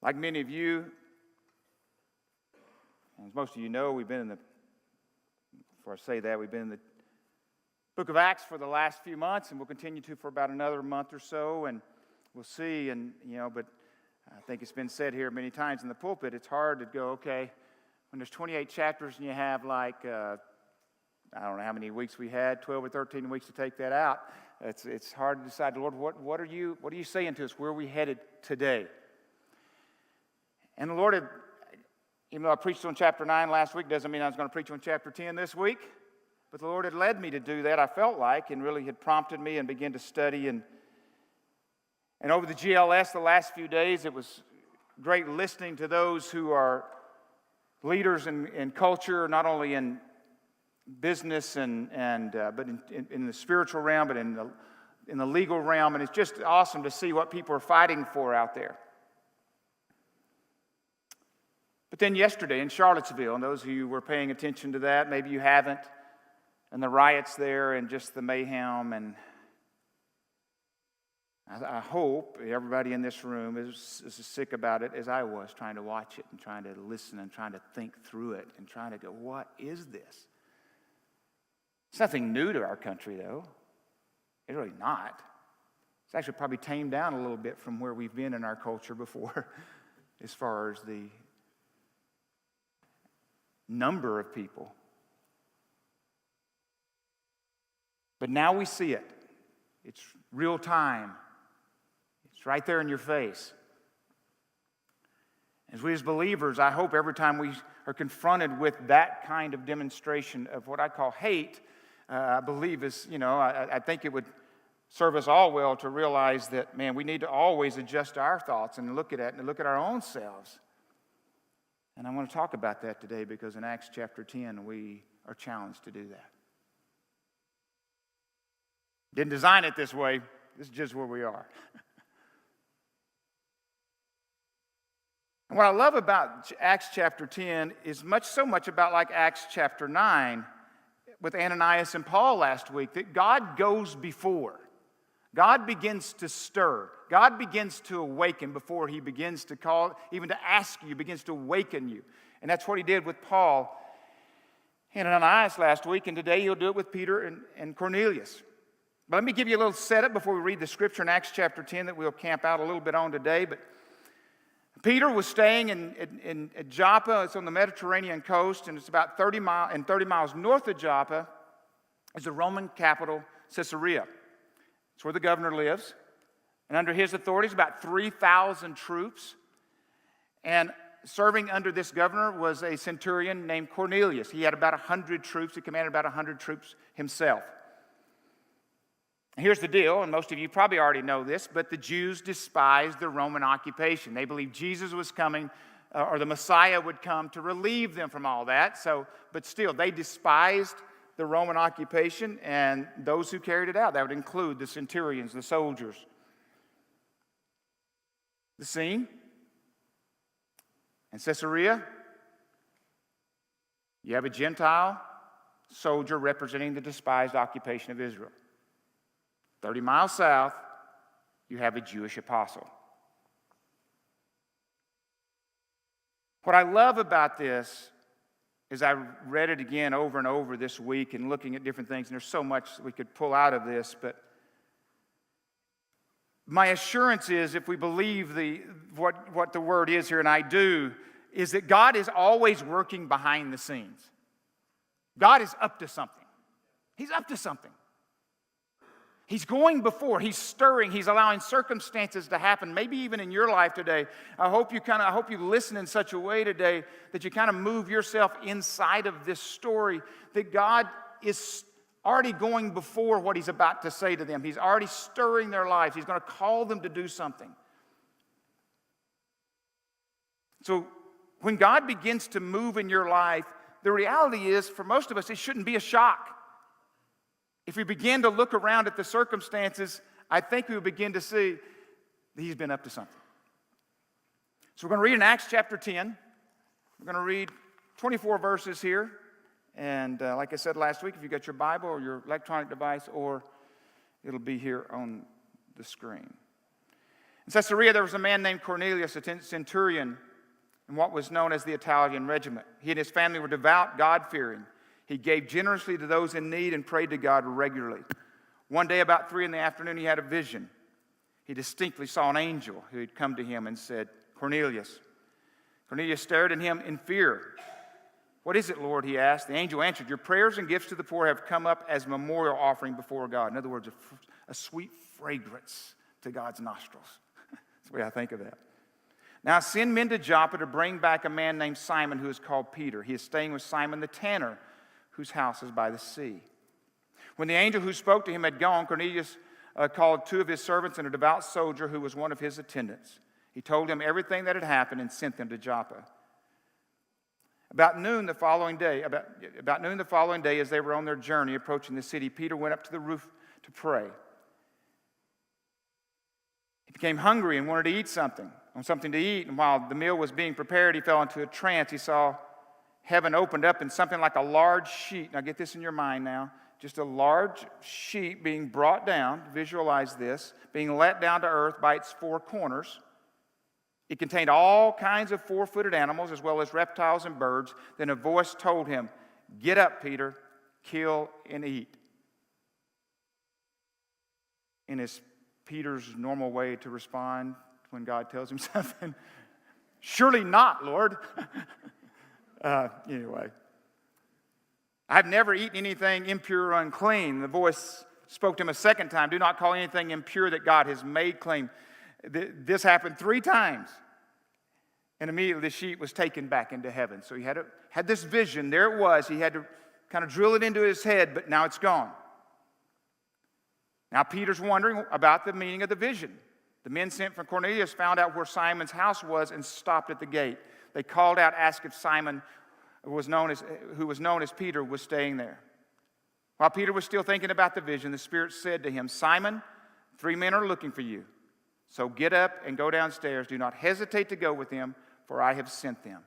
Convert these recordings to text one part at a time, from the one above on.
Like many of you, as most of you know, we've been in the book of Acts for the last few months, and we'll continue to for about another month or so, and we'll see. But I think it's been said here many times in the pulpit, it's hard to go, okay, when there's 28 chapters and you have I don't know how many weeks we had, 12 or 13 weeks to take that out. It's hard to decide, Lord, what are you saying to us? Where are we headed today? And the Lord had, even though I preached on chapter 9 last week, doesn't mean I was going to preach on chapter 10 this week. But the Lord had led me to do that, I felt like, and really had prompted me and began to study. And over the GLS the last few days, it was great listening to those who are leaders in culture, not only in business but in the spiritual realm, but in the legal realm. And it's just awesome to see what people are fighting for out there. But then yesterday in Charlottesville, and those of you who were paying attention to that, maybe you haven't, and the riots there and just the mayhem, and I hope everybody in this room is as sick about it as I was, trying to watch it and trying to listen and trying to think through it and trying to go, what is this? It's nothing new to our country, though. It's really not. It's actually probably tamed down a little bit from where we've been in our culture before as far as the number of people. But now we see it. It's real time. It's right there in your face. As we as believers, I hope every time we are confronted with that kind of demonstration of what I call hate, I believe I think it would serve us all well to realize that, man, we need to always adjust our thoughts and look at it and look at our own selves. And I want to talk about that today because in Acts chapter 10, we are challenged to do that. Didn't design it this way. This is just where we are. And what I love about Acts chapter 10 is so much about like Acts chapter 9 with Ananias and Paul last week, that God goes before. God begins to stir. God begins to awaken before he begins to call, even to ask you, begins to awaken you. And that's what he did with Paul and Ananias last week, and today he'll do it with Peter and Cornelius. But let me give you a little setup before we read the scripture in Acts chapter 10 that we'll camp out a little bit on today. But Peter was staying in Joppa. It's on the Mediterranean coast, and it's about 30 miles north of Joppa is the Roman capital, Caesarea. It's where the governor lives. And under his authority is about 3,000 troops. And serving under this governor was a centurion named Cornelius. He had about 100 troops. He commanded about 100 troops himself. Here's the deal, and most of you probably already know this, but the Jews despised the Roman occupation. They believed Jesus was coming, or the Messiah would come to relieve them from all that. But still, they despised the Roman occupation and those who carried it out. That would include the centurions, the soldiers. The scene in Caesarea, you have a Gentile soldier representing the despised occupation of Israel. 30 miles south, you have a Jewish apostle. What I love about this is I read it again over and over this week and looking at different things, and there's so much we could pull out of this, but my assurance is, if we believe what the word is here, and I do, is that God is always working behind the scenes. God is up to something. He's up to something. He's going before, he's stirring, he's allowing circumstances to happen, maybe even in your life today. I hope you listen in such a way today that you kind of move yourself inside of this story, that God is already going before what he's about to say to them. He's already stirring their lives. He's going to call them to do something. So when God begins to move in your life, the reality is, for most of us, it shouldn't be a shock. If we begin to look around at the circumstances, I think we will begin to see that he's been up to something. So we're going to read in Acts chapter 10. We're going to read 24 verses here. And like I said last week, if you got your Bible or your electronic device, or it'll be here on the screen. In Caesarea, there was a man named Cornelius, a centurion in what was known as the Italian regiment. He and his family were devout, God-fearing. He gave generously to those in need and prayed to God regularly. One day, about 3 p.m, he had a vision. He distinctly saw an angel who had come to him and said, Cornelius. Cornelius stared at him in fear. What is it, Lord? He asked. The angel answered, your prayers and gifts to the poor have come up as a memorial offering before God. In other words, a sweet fragrance to God's nostrils. That's the way I think of that. Now send men to Joppa to bring back a man named Simon who is called Peter. He is staying with Simon the tanner, whose house is by the sea. When the angel who spoke to him had gone, Cornelius called 2 of his servants and a devout soldier who was one of his attendants. He told him everything that had happened and sent them to Joppa. About noon the following day, as they were on their journey approaching the city, Peter went up to the roof to pray. He became hungry and wanted to eat something to eat. And while the meal was being prepared, he fell into a trance. He saw heaven opened up and something like a large sheet. Now get this in your mind now. Just a large sheet being brought down, visualize this, being let down to earth by its 4 corners. It contained all kinds of 4-footed animals as well as reptiles and birds. Then a voice told him, get up, Peter, kill and eat. In his Peter's normal way to respond when God tells him something, surely not, Lord. Anyway. I've never eaten anything impure or unclean. The voice spoke to him a second time. Do not call anything impure that God has made clean. This happened 3 times. And immediately the sheet was taken back into heaven. So he had this vision. There it was. He had to kind of drill it into his head, but now it's gone. Now Peter's wondering about the meaning of the vision. The men sent from Cornelius found out where Simon's house was and stopped at the gate. They called out, asked if Simon, who was known as Peter, was staying there. While Peter was still thinking about the vision, the Spirit said to him, Simon, 3 men are looking for you. So get up and go downstairs. Do not hesitate to go with them, for I have sent them.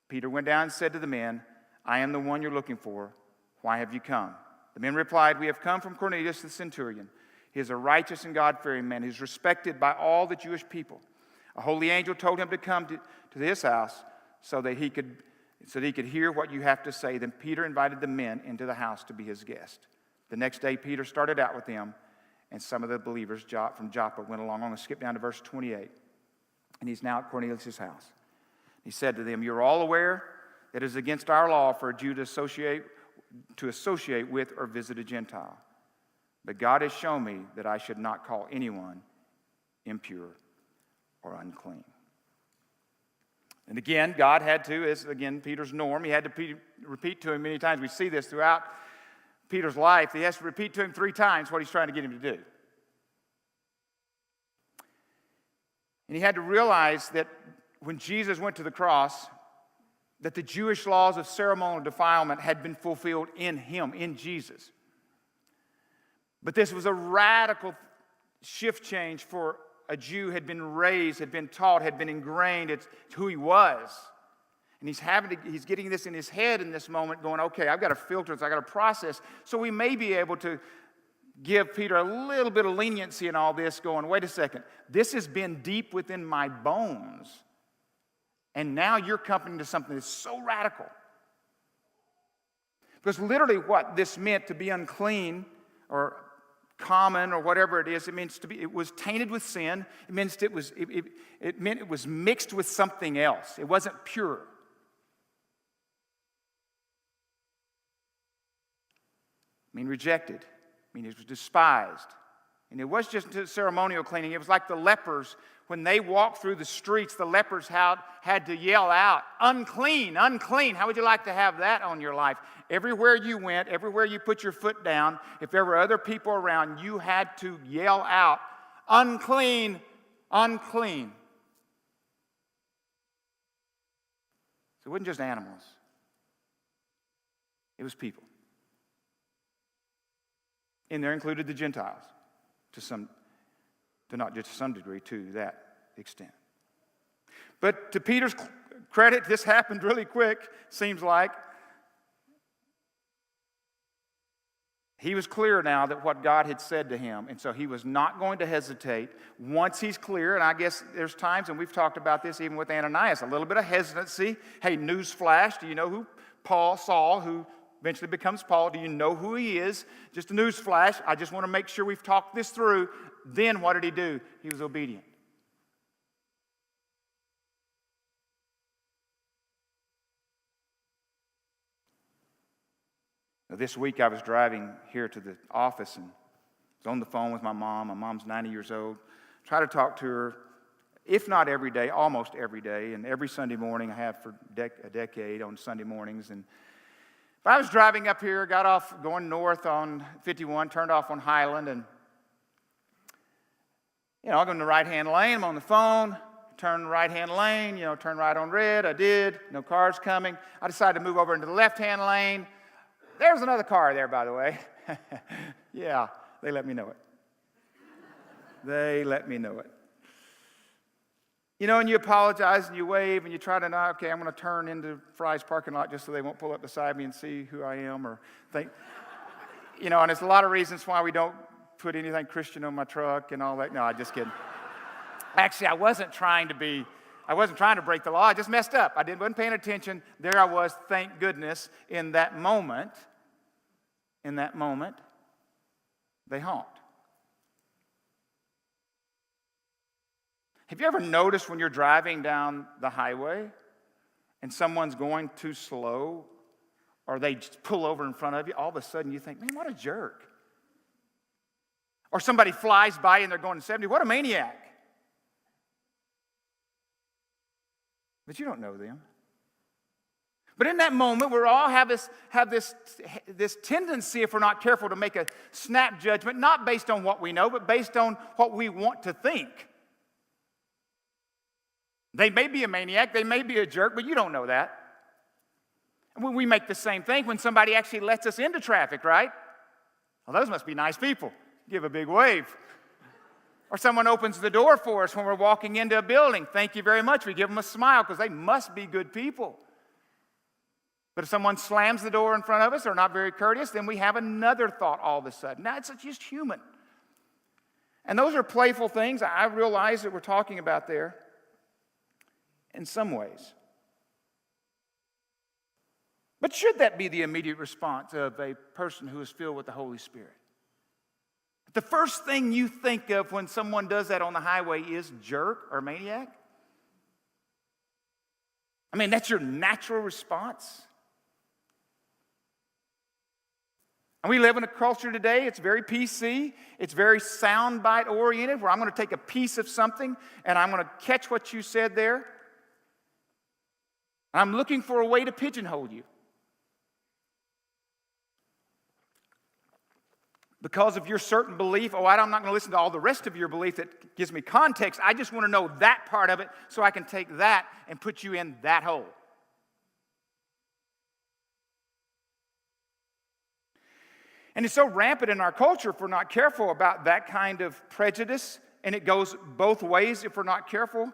Peter went down and said to the men, I am the one you're looking for. Why have you come? The men replied, we have come from Cornelius the centurion. He is a righteous and God-fearing man. He is respected by all the Jewish people. A holy angel told him to come to this house so that he could hear what you have to say. Then Peter invited the men into the house to be his guest. The next day, Peter started out with them, and some of the believers from Joppa went along. I'm going to skip down to verse 28. And he's now at Cornelius' house. He said to them, you're all aware that it is against our law for a Jew to associate with or visit a Gentile. But God has shown me that I should not call anyone impure or unclean. And again, God had to, as again Peter's norm, he had to repeat to him many times. We see this throughout Peter's life. He has to repeat to him 3 times what he's trying to get him to do. And he had to realize that when Jesus went to the cross, that the Jewish laws of ceremonial defilement had been fulfilled in him, in Jesus. But this was a radical shift change for a Jew had been raised, had been taught, had been ingrained. It's who he was. And he's getting this in his head in this moment going, okay, I've got to filter this, I've got to process. So we may be able to give Peter a little bit of leniency in all this going, wait a second, this has been deep within my bones. And now you're coming to something that's so radical. Because literally what this meant to be unclean or common or whatever it is, it was tainted with sin. It meant it was mixed with something else. It wasn't pure. Rejected. It was despised. And it was just ceremonial cleaning. It was like the lepers. When they walked through the streets, the lepers had to yell out, unclean, unclean. How would you like to have that on your life? Everywhere you went, everywhere you put your foot down, if there were other people around, you had to yell out, unclean, unclean. So it wasn't just animals. It was people. And there included the Gentiles, not just to some degree, to that extent. But to Peter's credit, this happened really quick, seems like. He was clear now that what God had said to him, and so he was not going to hesitate. Once he's clear, and I guess there's times, and we've talked about this even with Ananias, a little bit of hesitancy. Hey, news flash, do you know who Saul, who eventually becomes Paul, do you know who he is? Just a news flash. I just want to make sure we've talked this through. Then what did he do? He was obedient. Now, this week I was driving here to the office and was on the phone with my mom. My mom's 90 years old. Try to talk to her, if not every day, almost every day. And every Sunday morning I have for a decade on Sunday mornings. And I was driving up here, got off going north on 51, turned off on Highland, and I'm going in the right-hand lane. I'm on the phone, turn right-hand lane, turn right on red. I did. No cars coming. I decided to move over into the left-hand lane. There's another car there, by the way. Yeah, they let me know it. They let me know it. And you apologize and you wave and you try to know, okay, I'm going to turn into Fry's parking lot just so they won't pull up beside me and see who I am or think. And there's a lot of reasons why we don't put anything Christian on my truck and all that. No, I'm just kidding. Actually, I wasn't trying to break the law. I just messed up. Wasn't paying attention. There I was, thank goodness, in that moment, they honked. Have you ever noticed when you're driving down the highway and someone's going too slow or they just pull over in front of you, all of a sudden you think, man, what a jerk. Or somebody flies by and they're going 70, what a maniac. But you don't know them. But in that moment, we all have this tendency, if we're not careful, to make a snap judgment, not based on what we know, but based on what we want to think. They may be a maniac, they may be a jerk, but you don't know that. And we make the same thing when somebody actually lets us into traffic, right? Well, those must be nice people. Give a big wave. Or someone opens the door for us when we're walking into a building. Thank you very much. We give them a smile because they must be good people. But if someone slams the door in front of us or not very courteous, then we have another thought all of a sudden. Now, it's just human. And those are playful things I realize that we're talking about there in some ways. But should that be the immediate response of a person who is filled with the Holy Spirit? The first thing you think of when someone does that on the highway is jerk or maniac? I mean, that's your natural response. And we live in a culture today, it's very PC, it's very soundbite oriented, where I'm going to take a piece of something and I'm going to catch what you said there. I'm looking for a way to pigeonhole you. Because of your certain belief, I'm not going to listen to all the rest of your belief that gives me context. I just want to know that part of it so I can take that and put you in that hole. And it's so rampant in our culture if we're not careful about that kind of prejudice, and it goes both ways if we're not careful.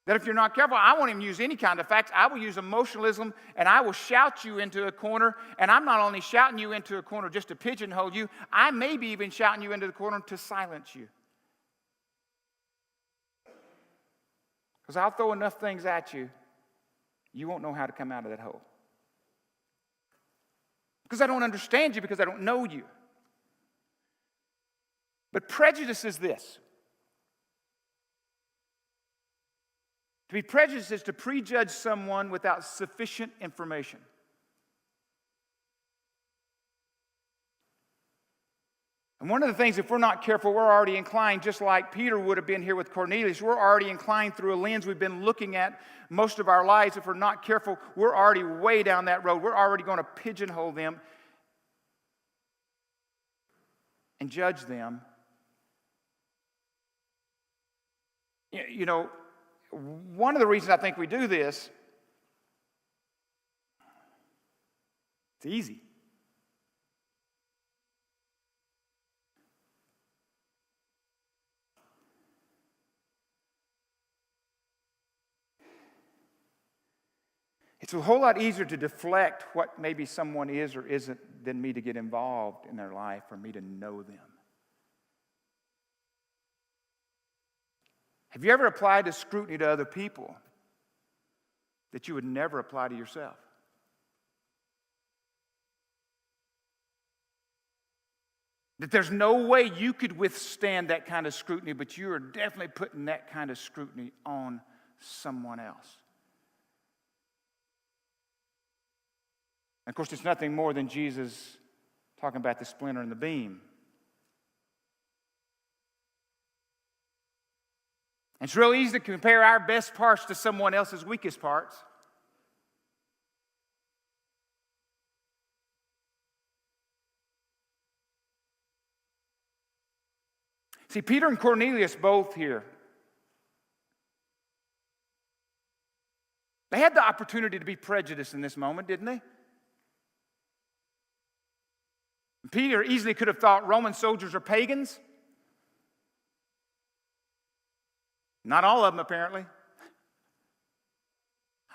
That if you're not careful, I won't even use any kind of facts. I will use emotionalism, and I will shout you into a corner. And I'm not only shouting you into a corner just to pigeonhole you, I may be even shouting you into the corner to silence you. Because I'll throw enough things at you, you won't know how to come out of that hole. Because I don't understand you, because I don't know you. But prejudice is this. To be prejudiced is to prejudge someone without sufficient information. And one of the things, if we're not careful, we're already inclined, just like Peter would have been here with Cornelius, we're already inclined through a lens we've been looking at most of our lives. If we're not careful, we're already way down that road. We're already going to pigeonhole them and judge them. One of the reasons I think we do this, it's easy. It's It's a whole lot easier to deflect what maybe someone is or isn't than me to get involved in their life or me to know them. Have you ever applied a scrutiny to other people that you would never apply to yourself? That there's no way you could withstand that kind of scrutiny, but you are definitely putting that kind of scrutiny on someone else. And of course, it's nothing more than Jesus talking about the splinter in the beam. And it's real easy to compare our best parts to someone else's weakest parts. See, Peter and Cornelius both here, they had the opportunity to be prejudiced in this moment, didn't they? Peter easily could have thought Roman soldiers are pagans. Not all of them, apparently.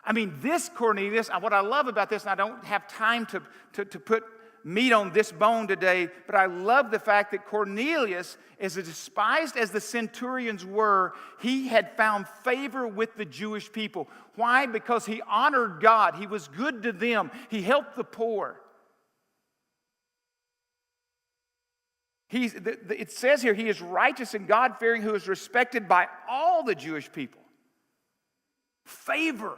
I mean, this Cornelius, what I love about this, and I don't have time to put meat on this bone today, but I love the fact that Cornelius, as despised as the centurions were, he had found favor with the Jewish people. Why? Because he honored God. He was good to them. He helped the poor. It says here, he is righteous and God-fearing, who is respected by all the Jewish people. Favor.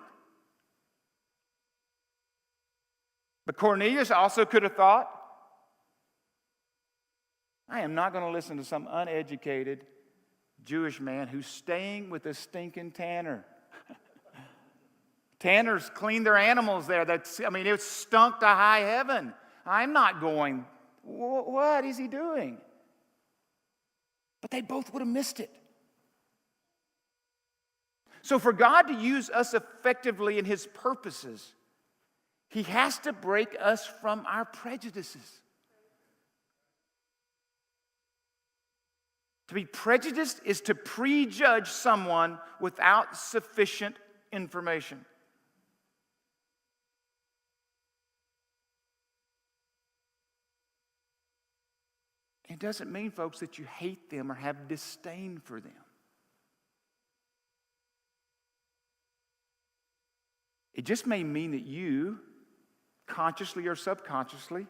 But Cornelius also could have thought, I am not going to listen to some uneducated Jewish man who's staying with a stinking tanner. Tanners clean their animals there. It stunk to high heaven. I'm not going. What is he doing? But they both would have missed it. So for God to use us effectively in his purposes, he has to break us from our prejudices. To be prejudiced is to prejudge someone without sufficient information. It doesn't mean, folks, that you hate them or have disdain for them. It just may mean that you, consciously or subconsciously,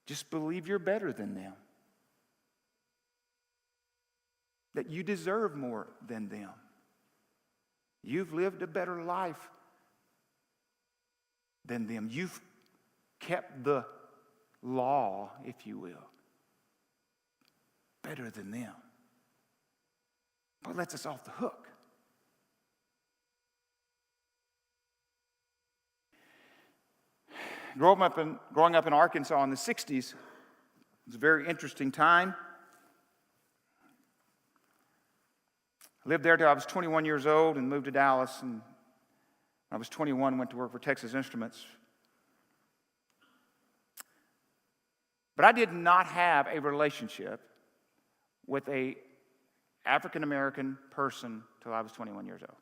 just believe you're better than them. That you deserve more than them. You've lived a better life than them. You've kept the law, if you will, better than them. But it lets us off the hook. Growing up in Arkansas in the 60s was a very interesting time. I lived there till I was 21 years old and moved to Dallas. And when I was 21, went to work for Texas Instruments. But I did not have a relationship with a African-American person till I was 21 years old.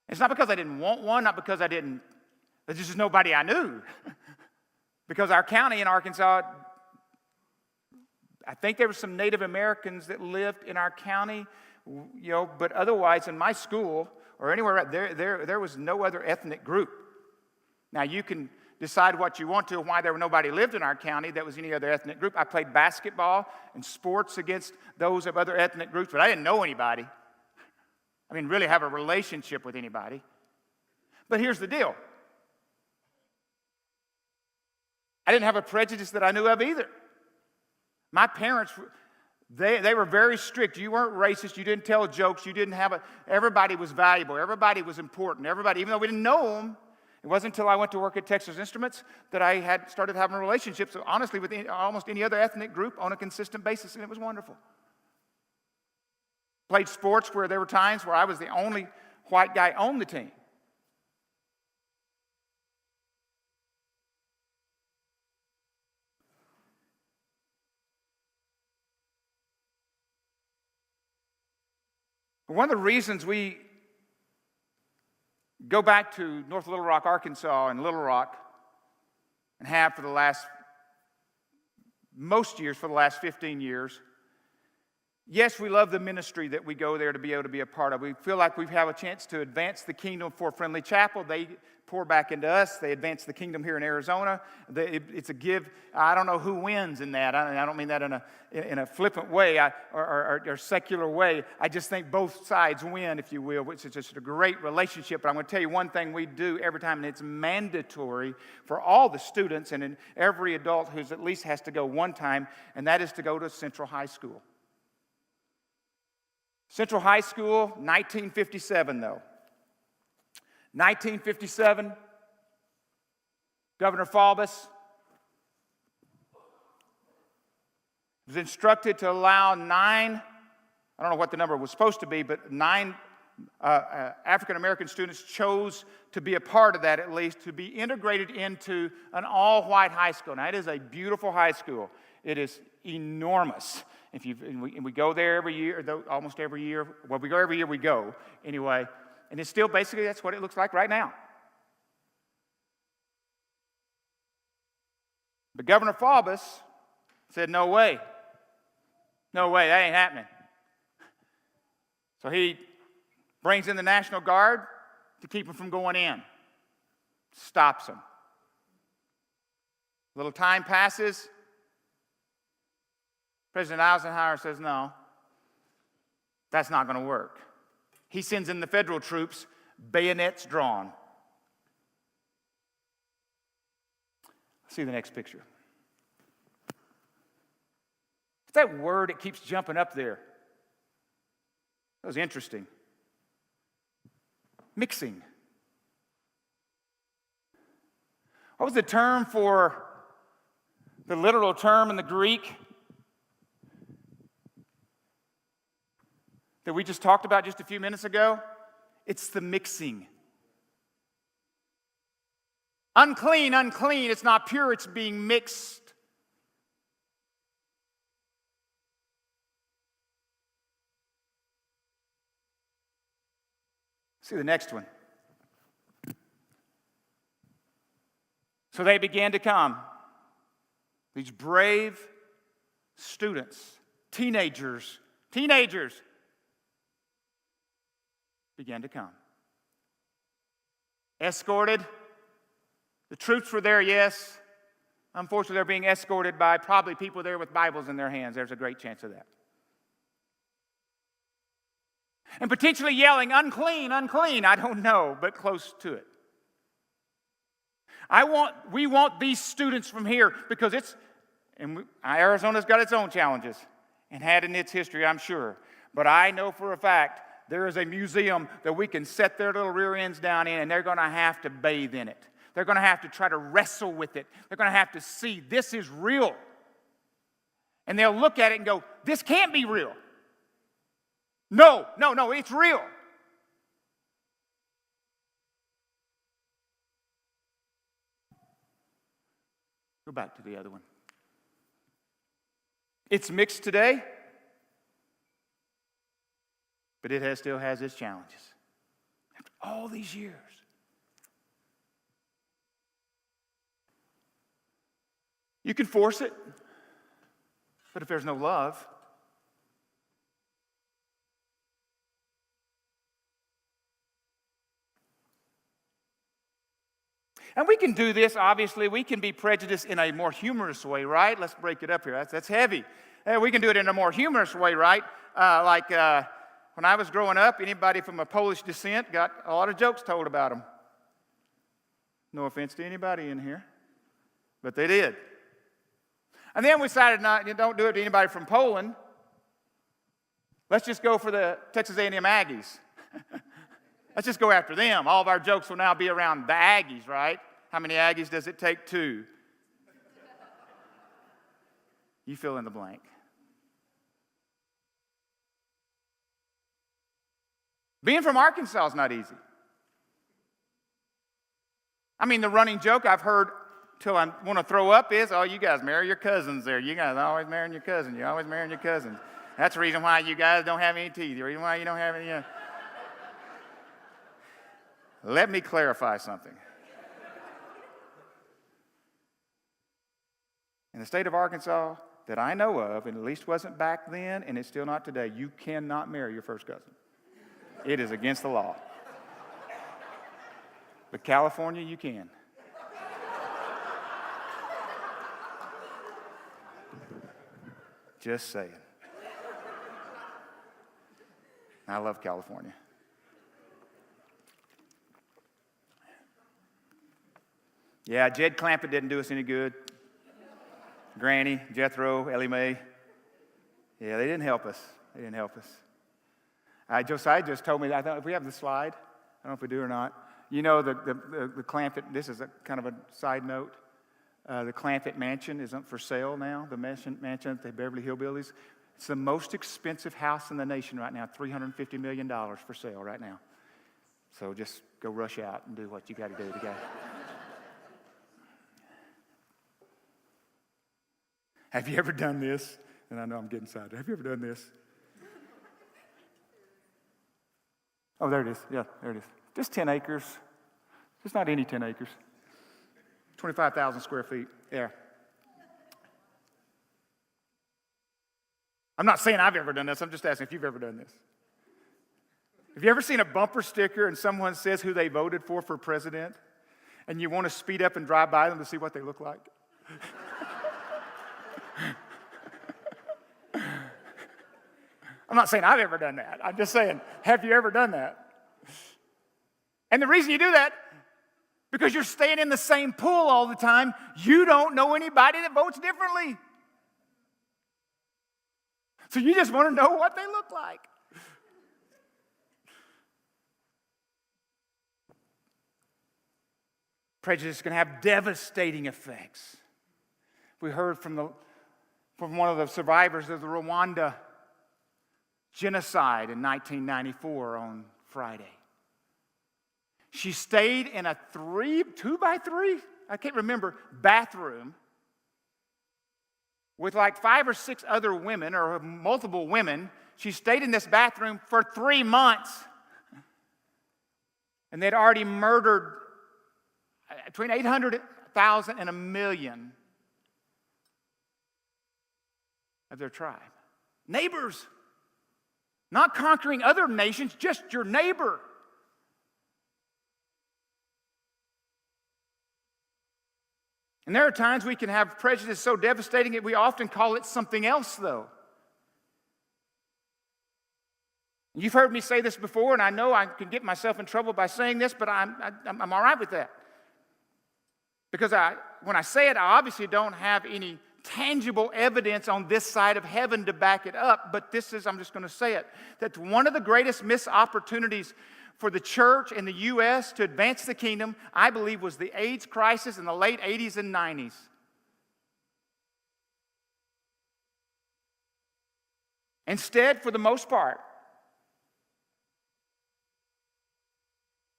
It's not because I didn't want one, not because there's just nobody I knew. Because our county in Arkansas, I think there were some Native Americans that lived in our county, but otherwise in my school or anywhere there was no other ethnic group. Now you can decide what you want to, why there were nobody lived in our county that was any other ethnic group. I played basketball and sports against those of other ethnic groups, but I didn't know anybody. Really have a relationship with anybody. But here's the deal. I didn't have a prejudice that I knew of either. My parents, they were very strict. You weren't racist. You didn't tell jokes. You didn't have everybody was valuable. Everybody was important. Everybody, even though we didn't know them, it wasn't until I went to work at Texas Instruments that I had started having relationships, honestly, with almost any other ethnic group on a consistent basis, and it was wonderful. Played sports where there were times where I was the only white guy on the team. One of the reasons we Go back to North Little Rock, Arkansas, and Little Rock, and have for the last, most years, for the last 15 years. Yes, we love the ministry that we go there to be able to be a part of. We feel like we have a chance to advance the kingdom for Friendly Chapel. They pour back into us. They advance the kingdom here in Arizona. It's a give. I don't know who wins in that. I don't mean that in a flippant way or secular way. I just think both sides win, if you will, which is just a great relationship. But I'm going to tell you one thing we do every time, and it's mandatory for all the students and every adult who at least has to go one time, and that is to go to Central High School. Central High School, 1957, though. 1957, Governor Faubus was instructed to allow 9, I don't know what the number was supposed to be, but 9 African-American students chose to be a part of that, at least, to be integrated into an all-white high school. Now, it is a beautiful high school. It is enormous. And we go there every year, almost every year. Well, we go every year, we go anyway. And it's still basically, that's what it looks like right now. But Governor Faubus said, no way. No way, that ain't happening. So he brings in the National Guard to keep them from going in. Stops them. A little time passes. President Eisenhower says, no, that's not going to work. He sends in the federal troops, bayonets drawn. See the next picture. It's that word that keeps jumping up there. That was interesting. Mixing. What was the term for the literal term in the Greek that we just talked about just a few minutes ago? It's the mixing. Unclean, unclean. It's not pure, it's being mixed. See the next one. So they began to come. These brave students, teenagers began to come. Escorted. The troops were there, yes. Unfortunately, they're being escorted by probably people there with Bibles in their hands. There's a great chance of that. And potentially yelling, unclean, unclean. I don't know, but close to it. We want these students from here because Arizona's got its own challenges and had in its history, I'm sure. But I know for a fact there is a museum that we can set their little rear ends down in, and they're going to have to bathe in it. They're going to have to try to wrestle with it. They're going to have to see this is real. And they'll look at it and go, this can't be real. No, it's real. Go back to the other one. It's mixed today, but it still has its challenges. After all these years. You can force it, but if there's no love, and we can do this, obviously. We can be prejudiced in a more humorous way, right? Let's break it up here. That's heavy. We can do it in a more humorous way, right? When I was growing up, anybody from a Polish descent got a lot of jokes told about them. No offense to anybody in here, but they did. And then we decided don't do it to anybody from Poland. Let's just go for the Texas A&M Aggies. Let's just go after them. All of our jokes will now be around the Aggies, right? How many Aggies does it take? 2. You fill in the blank. Being from Arkansas is not easy. I mean, the running joke I've heard till I want to throw up is, oh, you guys marry your cousins there. You guys are always marrying your cousins. You're always marrying your cousins. That's the reason why you guys don't have any teeth. The reason why you don't have any... Let me clarify something. In the state of Arkansas, that I know of, and at least wasn't back then, and it's still not today, you cannot marry your first cousin. It is against the law. But California, you can. Just saying. I love California. Yeah, Jed Clampett didn't do us any good. Granny, Jethro, Ellie Mae. Yeah, they didn't help us. Josiah just told me, I thought if we have the slide, I don't know if we do or not. You know, the Clampett, this is a kind of a side note. The Clampett Mansion isn't for sale now, the mansion at the Beverly Hillbillies. It's the most expensive house in the nation right now, $350 million for sale right now. So just go rush out and do what you got to do to go. Have you ever done this? And I know I'm getting excited. Have you ever done this? Oh, there it is. Yeah, there it is. Just 10 acres. Just not any 10 acres. 25,000 square feet. Yeah. I'm not saying I've ever done this. I'm just asking if you've ever done this. Have you ever seen a bumper sticker and someone says who they voted for president, and you want to speed up and drive by them to see what they look like? I'm not saying I've ever done that. I'm just saying, have you ever done that? And the reason you do that, because you're staying in the same pool all the time, you don't know anybody that votes differently. So you just want to know what they look like. Prejudice can have devastating effects. We heard from one of the survivors of the Rwanda genocide in 1994 on Friday. She stayed in a 2x3, I can't remember, bathroom with like 5 or 6 other women or multiple women. She stayed in this bathroom for 3 months. And they'd already murdered between 800,000 and 1 million of their tribe. Neighbors. Not conquering other nations, just your neighbor. And there are times we can have prejudice so devastating that we often call it something else, though. You've heard me say this before, and I know I can get myself in trouble by saying this, but I'm all right with that. Because when I say it, I obviously don't have any tangible evidence on this side of heaven to back it up, but I'm just going to say it, that one of the greatest missed opportunities for the church in the U.S. to advance the kingdom, I believe, was the AIDS crisis in the late 80s and 90s. Instead, for the most part,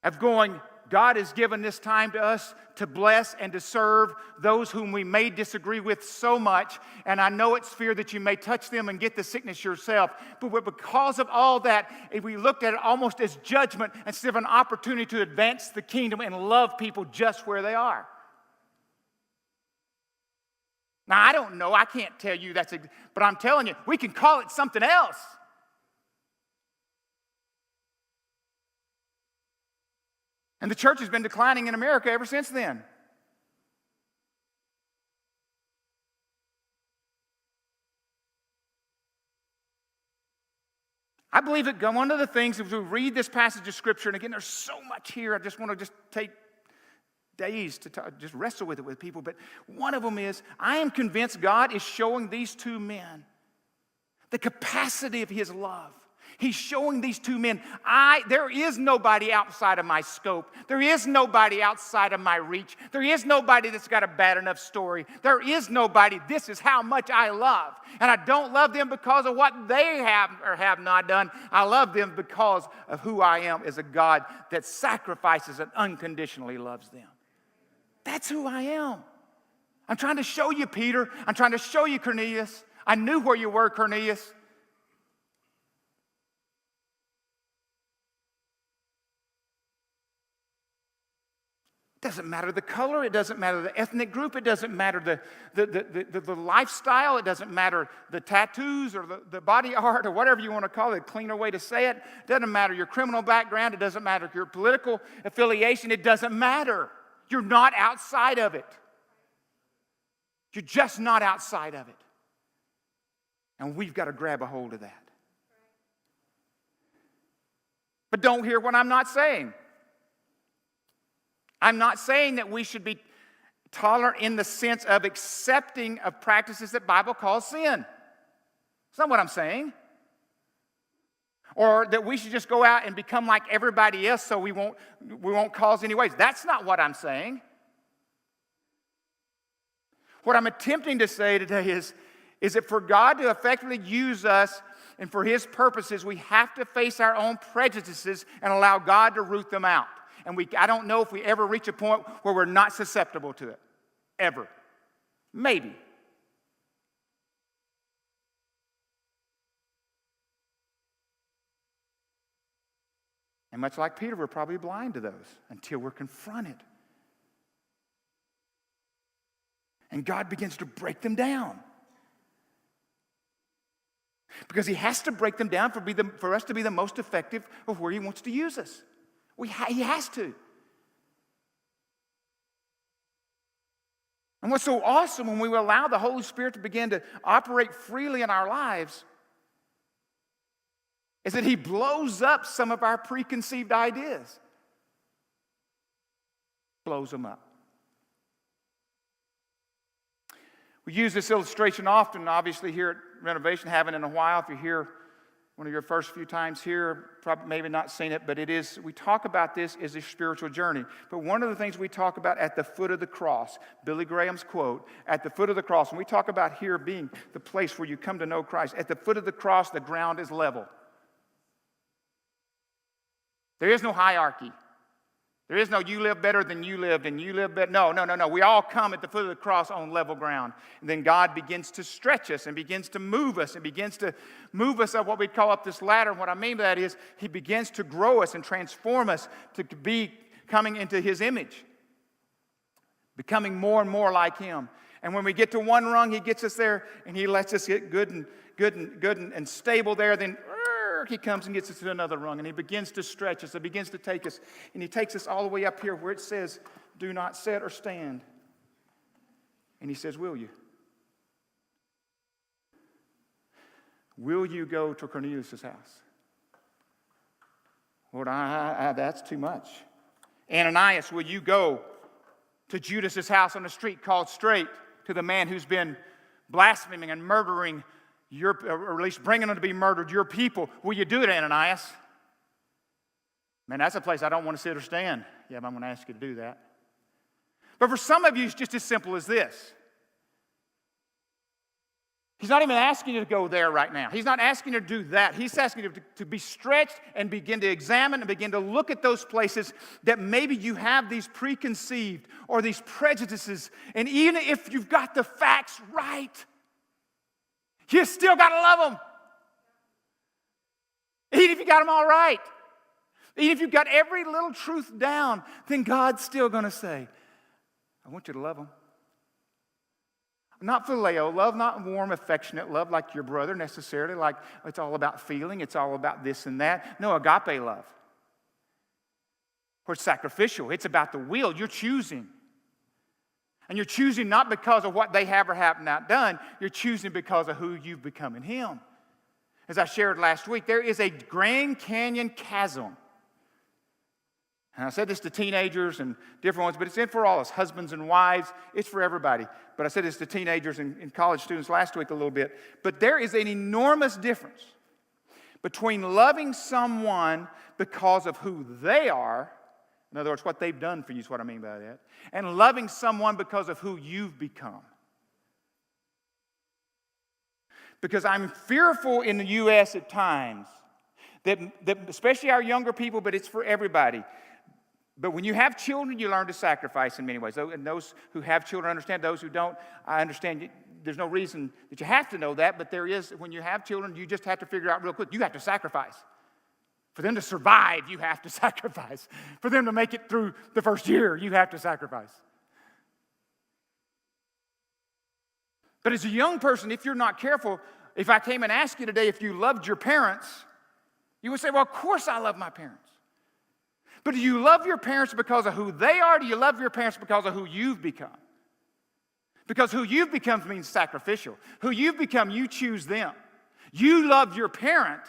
of going, God has given this time to us to bless and to serve those whom we may disagree with so much. And I know it's fear that you may touch them and get the sickness yourself. But because of all that, if we looked at it almost as judgment instead of an opportunity to advance the kingdom and love people just where they are. Now, I don't know. I can't tell you but I'm telling you, we can call it something else. And the church has been declining in America ever since then. I believe that one of the things as we read this passage of Scripture, and again, there's so much here, I just want to take days to just wrestle with it with people, but one of them is, I am convinced God is showing these two men the capacity of His love. He's showing these two men, there is nobody outside of my scope. There is nobody outside of my reach. There is nobody that's got a bad enough story. There is nobody. This is how much I love. And I don't love them because of what they have or have not done. I love them because of who I am as a God that sacrifices and unconditionally loves them. That's who I am. I'm trying to show you, Peter. I'm trying to show you, Cornelius. I knew where you were, Cornelius. Doesn't matter the color, it doesn't matter the ethnic group, it doesn't matter the lifestyle, it doesn't matter the tattoos or the body art or whatever you want to call it, a cleaner way to say it. It doesn't matter your criminal background, it doesn't matter your political affiliation, it doesn't matter. You're not outside of it. You're just not outside of it. And we've got to grab a hold of that. But don't hear what I'm not saying. I'm not saying that we should be tolerant in the sense of accepting of practices that Bible calls sin. That's not what I'm saying. Or that we should just go out and become like everybody else so we won't cause any waves. That's not what I'm saying. What I'm attempting to say today is that for God to effectively use us and for His purposes, we have to face our own prejudices and allow God to root them out. And I don't know if we ever reach a point where we're not susceptible to it. Ever. Maybe. And much like Peter, we're probably blind to those until we're confronted. And God begins to break them down. Because He has to break them down for us to be the most effective of where He wants to use us. He has to. And what's so awesome when we allow the Holy Spirit to begin to operate freely in our lives is that He blows up some of our preconceived ideas. Blows them up. We use this illustration often, obviously here at Renovation, haven't in a while. If you're here one of your first few times here, probably maybe not seen it, but we talk about this as a spiritual journey. But one of the things we talk about at the foot of the cross, Billy Graham's quote, at the foot of the cross, when we talk about here being the place where you come to know Christ, at the foot of the cross, the ground is level. There is no hierarchy. There is no you live better than you lived and you live better. No. We all come at the foot of the cross on level ground. And then God begins to stretch us and begins to move us and begins to move us up what we call up this ladder. And what I mean by that is He begins to grow us and transform us to be coming into His image, becoming more and more like Him. And when we get to one rung, He gets us there and He lets us get good and stable there. Then He comes and gets us to another rung, and He begins to stretch us, and begins to take us, and He takes us all the way up here where it says, do not sit or stand. And He says, will you? Will you go to Cornelius' house? Lord, that's too much. Ananias, will you go to Judas's house on the street called Straight, to the man who's been blaspheming and murdering or at least bringing them to be murdered, your people? Will you do it, Ananias? Man, that's a place I don't want to sit or stand. Yeah, but I'm going to ask you to do that. But for some of you, it's just as simple as this. He's not even asking you to go there right now. He's not asking you to do that. He's asking you to be stretched and begin to examine and begin to look at those places that maybe you have these preconceived or these prejudices. And even if you've got the facts right, you still got to love them. Even if you got them all right. Even if you've got every little truth down, then God's still going to say, I want you to love them. Not phileo love, not warm, affectionate love like your brother necessarily, like it's all about feeling, it's all about this and that. No, agape love. Where it's sacrificial, it's about the will. You're choosing. And you're choosing not because of what they have or have not done. You're choosing because of who you've become in Him. As I shared last week, there is a Grand Canyon chasm. And I said this to teenagers and different ones, but it's in for all us, husbands and wives. It's for everybody. But I said this to teenagers and college students last week a little bit. But there is an enormous difference between loving someone because of who they are, in other words, what they've done for you is what I mean by that, and loving someone because of who you've become. Because I'm fearful in the U.S. at times that especially our younger people, but it's for everybody. But when you have children, you learn to sacrifice in many ways. And those who have children understand. Those who don't, I understand. There's no reason that you have to know that, but there is, when you have children, you just have to figure out real quick, you have to sacrifice. For them to survive, you have to sacrifice. For them to make it through the first year, you have to sacrifice. But as a young person, if you're not careful, if I came and asked you today if you loved your parents, you would say, well, of course I love my parents. But do you love your parents because of who they are? Or do you love your parents because of who you've become? Because who you've become means sacrificial. Who you've become, you choose them. You love your parent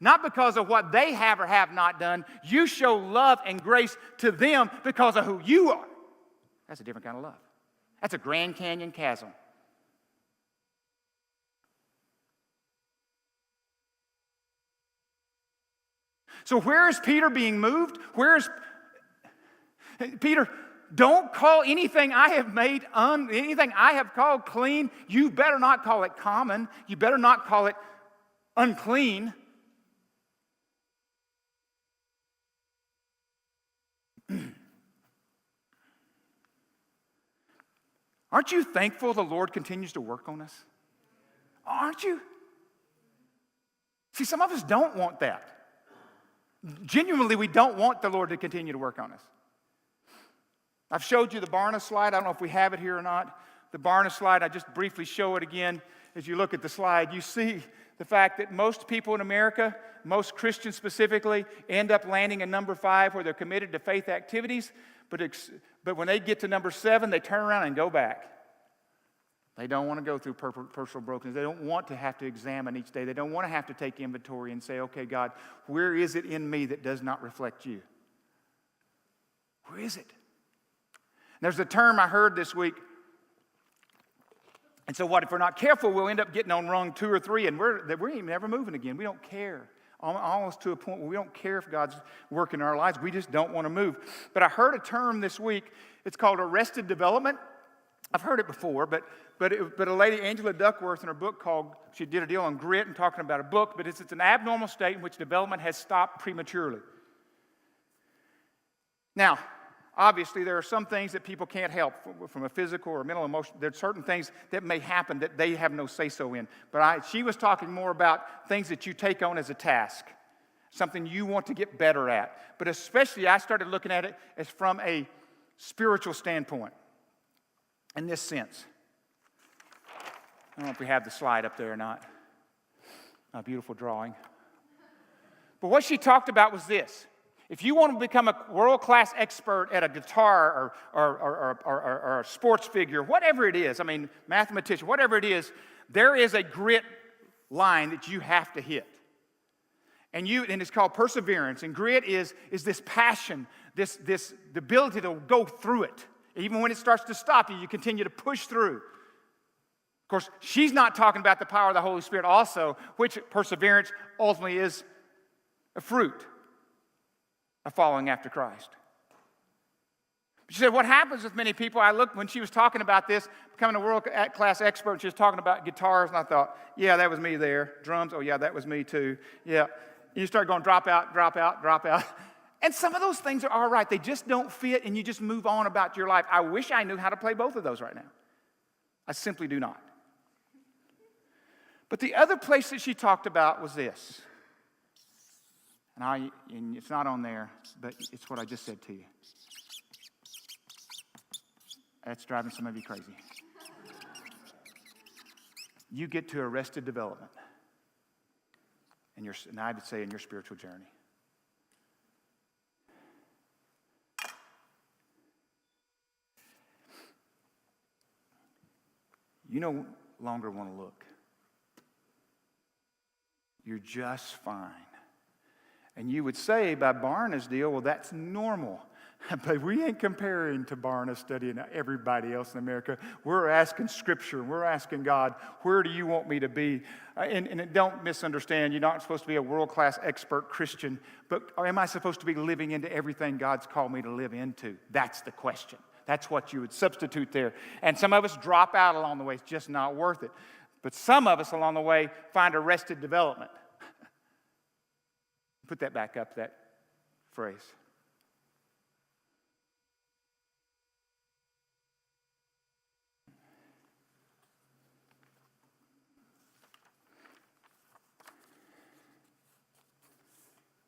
not because of what they have or have not done. You show love and grace to them because of who you are. That's a different kind of love. That's a Grand Canyon chasm. So where is Peter being moved? Where is Peter? Don't call anything I have made anything I have called clean. You better not call it common. You better not call it unclean. Aren't you thankful the Lord continues to work on us? Aren't you? See, some of us don't want that. Genuinely, we don't want the Lord to continue to work on us. I've showed you the Barna slide. I don't know if we have it here or not. The Barna slide, I just briefly show it again. As you look at the slide, you see the fact that most people in America, most Christians specifically, end up landing in number 5 where they're committed to faith activities, but when they get to number 7, they turn around and go back. They don't want to go through personal brokenness. They don't want to have to examine each day. They don't want to have to take inventory and say, okay, God, where is it in me that does not reflect you? Where is it? There's a term I heard this week. And so what, if we're not careful, we'll end up getting on rung 2 or 3, and we're never moving again. We don't care. Almost to a point where we don't care if God's working in our lives. We just don't want to move. But I heard a term this week. It's called arrested development. I've heard it before, but a lady, Angela Duckworth, in her book she did a deal on grit and talking about a book, but it's an abnormal state in which development has stopped prematurely. Now, obviously, there are some things that people can't help from a physical or mental emotion. There are certain things that may happen that they have no say-so in. But she was talking more about things that you take on as a task, something you want to get better at. But especially, I started looking at it as from a spiritual standpoint in this sense. I don't know if we have the slide up there or not. A beautiful drawing. But what she talked about was this. If you want to become a world-class expert at a guitar or a sports figure, whatever it is, mathematician, whatever it is, there is a grit line that you have to hit. And it's called perseverance. And grit is this passion, the ability to go through it. Even when it starts to stop you, you continue to push through. Of course, she's not talking about the power of the Holy Spirit also, which perseverance ultimately is a fruit of following after Christ. She said, what happens with many people, when she was talking about this, becoming a world-class expert, she was talking about guitars, and I thought, yeah, that was me there. Drums, oh yeah, that was me too. Yeah. You start going drop out, drop out, drop out. And some of those things are all right. They just don't fit, and you just move on about your life. I wish I knew how to play both of those right now. I simply do not. But the other place that she talked about was this. And it's not on there, but it's what I just said to you. That's driving some of you crazy. You get to arrested development, and I would say in your spiritual journey. You no longer want to look. You're just fine. And you would say by Barna's deal, well, that's normal. But we ain't comparing to Barna studying everybody else in America. We're asking Scripture. We're asking God, where do you want me to be? And don't misunderstand, you're not supposed to be a world-class expert Christian, but am I supposed to be living into everything God's called me to live into? That's the question. That's what you would substitute there. And some of us drop out along the way. It's just not worth it. But some of us along the way find arrested development. Put that back up, that phrase.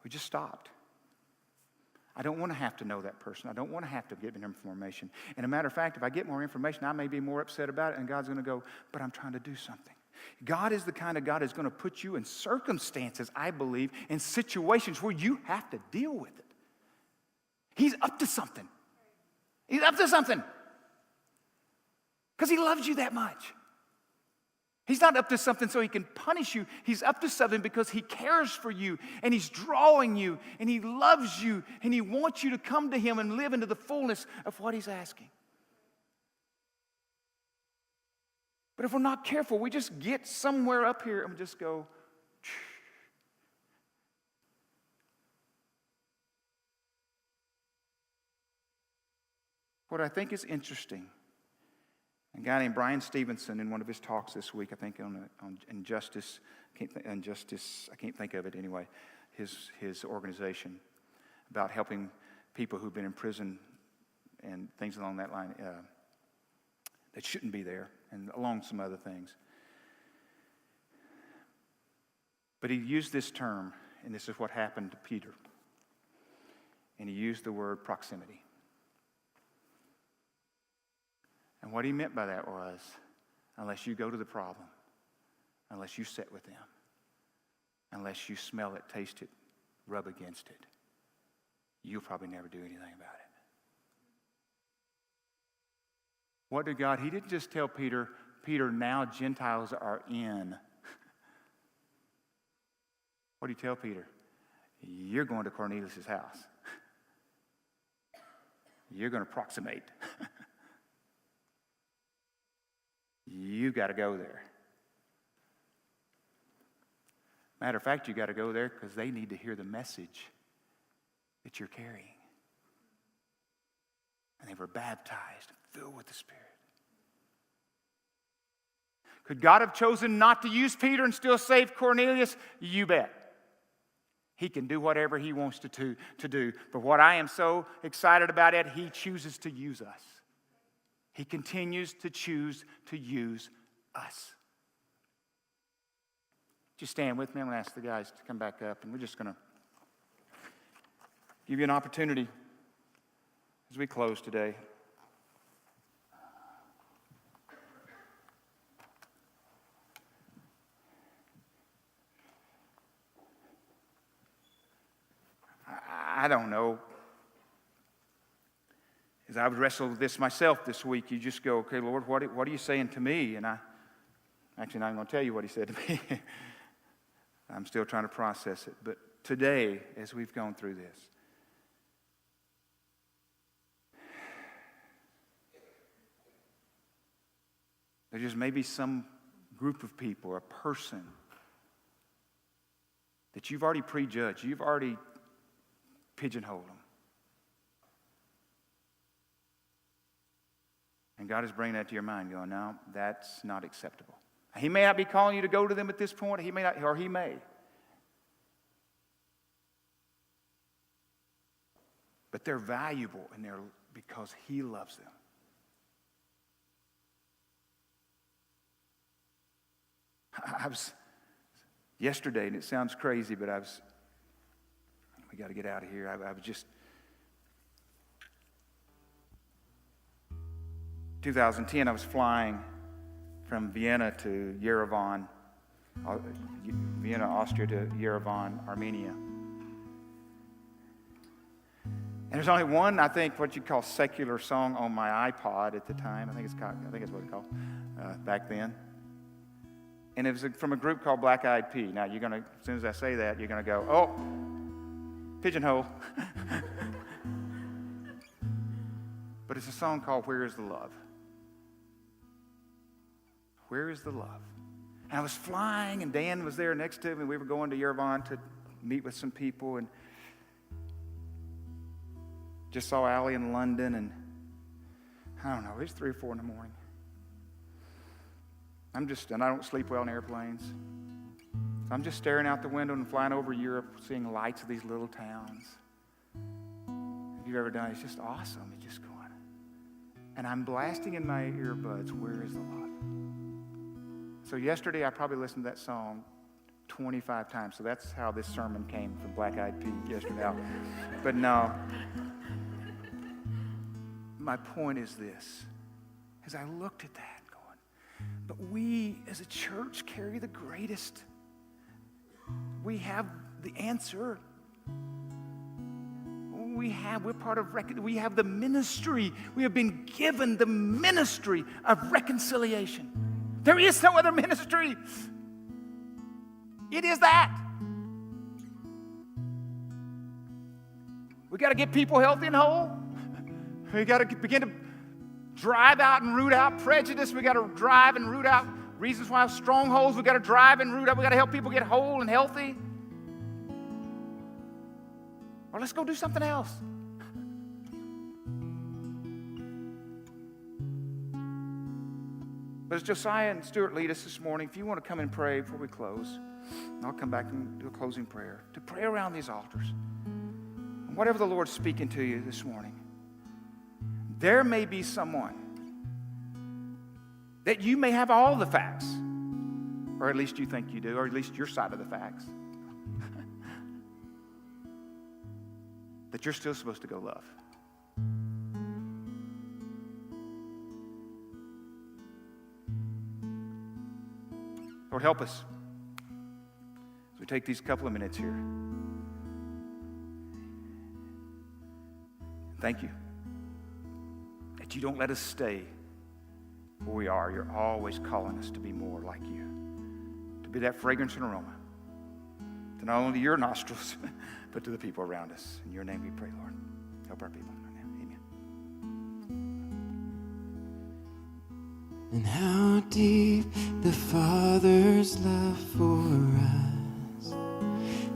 We just stopped. I don't want to have to know that person. I don't want to have to give them information. And a matter of fact, if I get more information, I may be more upset about it, and God's going to go, but I'm trying to do something. God is the kind of God who's going to put you in circumstances, I believe, in situations where you have to deal with it. He's up to something. He's up to something. Because he loves you that much. He's not up to something so he can punish you. He's up to something because he cares for you, and he's drawing you, and he loves you, and he wants you to come to him and live into the fullness of what he's asking. But if we're not careful, we just get somewhere up here and we just go, what I think is interesting, a guy named Brian Stevenson in one of his talks this week, I think on injustice, I can't think of it anyway, his organization, about helping people who've been in prison and things along that line that shouldn't be there, and along some other things. But he used this term, and this is what happened to Peter. And he used the word proximity. And what he meant by that was, unless you go to the problem, unless you sit with them, unless you smell it, taste it, rub against it, you'll probably never do anything about it. What did God? He didn't just tell Peter, now Gentiles are in. What did he tell Peter? You're going to Cornelius' house. You're going to proximate. You got to go there. Matter of fact, you got to go there because they need to hear the message that you're carrying. And they were baptized, filled with the Spirit. Could God have chosen not to use Peter and still save Cornelius? You bet. He can do whatever he wants to do. But what I am so excited about it, he chooses to use us. He continues to choose to use us. Just stand with me. I'm going to ask the guys to come back up, and we're just going to give you an opportunity as we close today. I don't know. As I would wrestle with this myself this week, you just go, okay, Lord, what are you saying to me? And I'm actually not going to tell you what he said to me. I'm still trying to process it. But today, as we've gone through this, there just may be some group of people or a person that you've already prejudged. You've already pigeonholed them. And God is bringing that to your mind, going, no, that's not acceptable. He may not be calling you to go to them at this point. He may not, or he may. But they're valuable and they're because he loves them. I was yesterday, and it sounds crazy, but we got to get out of here. I was just 2010, I was flying from Vienna to Yerevan, Vienna, Austria to Yerevan, Armenia. And there's only one, I think, what you call secular song on my iPod at the time. I think it's what it's called back then. And it was from a group called Black Eyed Pea. Now, as soon as I say that, you're going to go, oh, pigeonhole. But it's a song called Where Is the Love? Where is the love? And I was flying, and Dan was there next to me. We were going to Yerevan to meet with some people, and just saw Allie in London, and I don't know, it's 3 or 4 in the morning. And I don't sleep well in airplanes. So I'm just staring out the window and flying over Europe, seeing lights of these little towns. If you've ever done it, it's just awesome. It's just going. And I'm blasting in my earbuds, Where is the love? So yesterday I probably listened to that song 25 times. So that's how this sermon came from Black Eyed Peas yesterday. But no. My point is this. As I looked at that going, but we as a church carry the greatest. We have the answer. We're part of, we have the ministry. We have been given the ministry of reconciliation. There is no other ministry. It is that. We got to get people healthy and whole. We got to begin to drive out and root out prejudice. We got to drive and root out reasons why strongholds. We got to drive and root out. We got to help people get whole and healthy. Or let's go do something else. But as Josiah and Stuart lead us this morning, if you want to come and pray before we close, I'll come back and do a closing prayer. To pray around these altars. And whatever the Lord's speaking to you this morning, there may be someone that you may have all the facts, or at least you think you do, or at least your side of the facts, that you're still supposed to go love. Lord, help us as we take these couple of minutes here. Thank you that you don't let us stay where we are. You're always calling us to be more like you, to be that fragrance and aroma to not only your nostrils, but to the people around us. In your name we pray, Lord. Help our people. Amen. And how deep the Father's love for us.